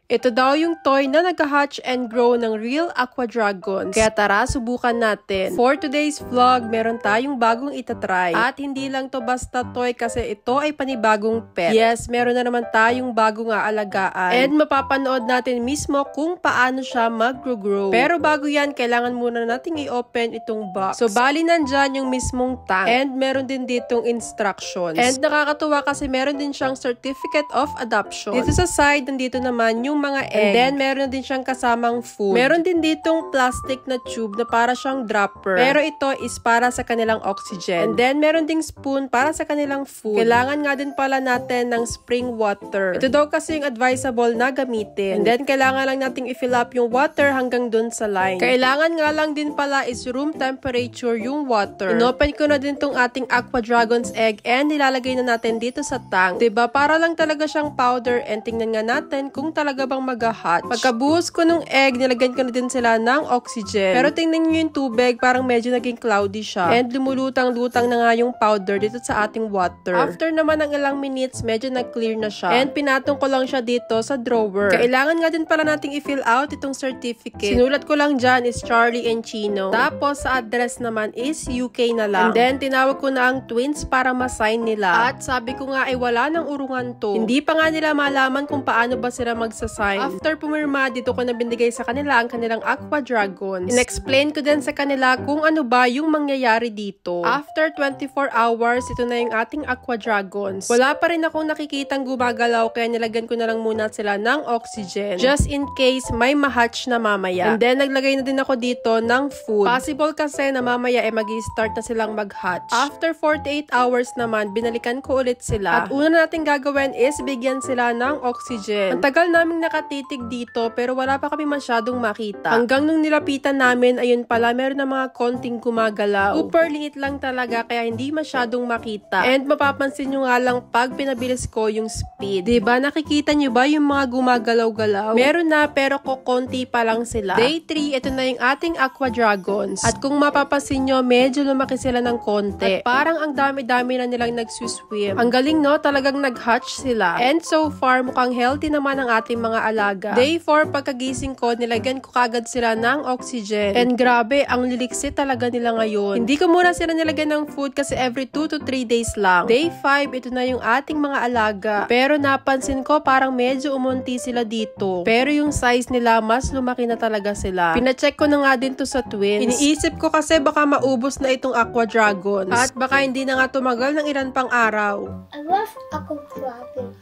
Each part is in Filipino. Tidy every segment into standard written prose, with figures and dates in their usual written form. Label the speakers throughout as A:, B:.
A: Ito daw yung toy na nag-hatch and grow ng real aqua dragons. Kaya tara, subukan natin. For today's vlog, meron tayong bagong itatry. At hindi lang to basta toy kasi ito ay panibagong pet. Yes, meron na naman tayong bagong aalagaan. And mapapanood natin mismo kung paano siya mag-grow. Pero bago yan, kailangan muna nating i-open itong box. So bali nandyan yung mismong tank. And meron din ditong instructions. And nakakatuwa kasi meron din siyang certificate of adoption. Dito sa side, nandito naman yung mga egg. And then, meron din siyang kasamang food. Meron din ditong plastic na tube na para siyang dropper. Pero ito is para sa kanilang oxygen. And then, meron ding spoon para sa kanilang food. Kailangan nga din pala natin ng spring water. Ito daw kasi yung advisable na gamitin. And then, kailangan lang nating i-fill up yung water hanggang dun sa line. Kailangan nga lang din pala is room temperature yung water. Inopen ko na din tong ating aqua dragon's egg and nilalagay na natin dito sa tank. Diba? Para lang talaga siyang powder and tingnan nga natin kung talaga bang mag-hatch. Pagkabuhos ko nung egg, nilagyan ko na din sila ng oxygen. Pero tingnan nyo yung tubig, parang medyo naging cloudy siya. And lumulutang-lutang na nga yung powder dito sa ating water. After naman ng ilang minutes, medyo nag-clear na siya. And pinatong ko lang siya dito sa drawer. Kailangan nga din pala nating i-fill out itong certificate. Sinulat ko lang dyan is Charlie and Chino. Tapos sa address naman is UK na lang. And then tinawag ko na ang twins para ma-sign nila. At sabi ko nga ay wala nang urungan to. Hindi pa nga nila malaman kung paano ba sila magsasign. After pumirma, dito ko na binigay sa kanila ang kanilang aqua dragons. In-explain ko din sa kanila kung ano ba yung mangyayari dito. After 24 hours, ito na yung ating aqua dragons. Wala pa rin akong nakikitang gumagalaw kaya nilagyan ko na lang muna sila ng oxygen. Just in case may ma-hatch na mamaya. And then, naglagay na din ako dito ng food. Possible kasi na mamaya mag-i-start na silang mag-hatch. After 48 hours naman, binalikan ko ulit sila. At una natin gagawin is bigyan sila ng oxygen. Ang tagal naming nakatitig dito pero wala pa kami masyadong makita. Hanggang nung nilapitan namin, ayun pala, meron na mga konting gumagalaw. Super liit lang talaga kaya hindi masyadong makita. And mapapansin nyo nga lang pag pinabilis ko yung speed. Diba? Nakikita nyo ba yung mga gumagalaw-galaw? Meron na pero konti pa lang sila. Day 3, ito na yung ating aqua dragons. At kung mapapansin nyo, medyo lumaki sila ng konti. At parang ang dami-dami na nilang nagsuswim. Ang galing no? Talagang nag-hatch sila. And so far, mukhang healthy naman ang ating mga alaga. Day 4, pagkagising ko, nilagyan ko kagad sila ng oxygen. And grabe, ang liliksi talaga nila ngayon. Hindi ko muna sila nilagyan ng food kasi every 2 to 3 days lang. Day 5, ito na yung ating mga alaga. Pero napansin ko parang medyo umunti sila dito. Pero yung size nila, mas lumaki na talaga sila. Pinacheck ko na nga din to sa twins. Iniisip ko kasi baka maubos na itong aqua dragons. At baka hindi na nga tumagal ng ilan pang araw.
B: I love aqua dragons.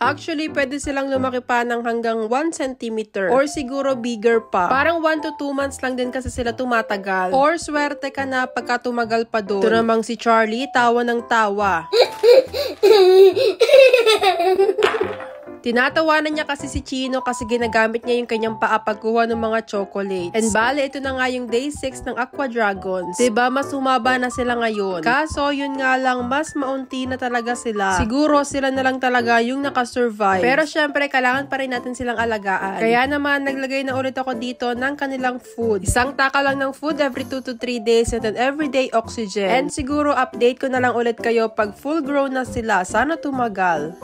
A: Actually, pwede silang lumaki pa ng hanggang 1 cm or siguro bigger pa. Parang 1 to 2 months lang din kasi sila tumatagal. Or swerte ka na pagka tumagal pa doon. Ito namang si Charlie, tawa ng tawa. Tinatawanan niya kasi si Chino kasi ginagamit niya yung kanyang paa pagkuha ng mga chocolates. And bale, ito na nga yung day 6 ng aqua dragons. Diba, mas humaba na sila ngayon. Kaso, yun nga lang, mas maunti na talaga sila. Siguro, sila na lang talaga yung nakasurvive. Pero syempre, kailangan pa rin natin silang alagaan. Kaya naman, naglagay na ulit ako dito ng kanilang food. Isang taka lang ng food every 2 to 3 days and then everyday oxygen. And siguro, update ko na lang ulit kayo pag full grown na sila. Sana tumagal.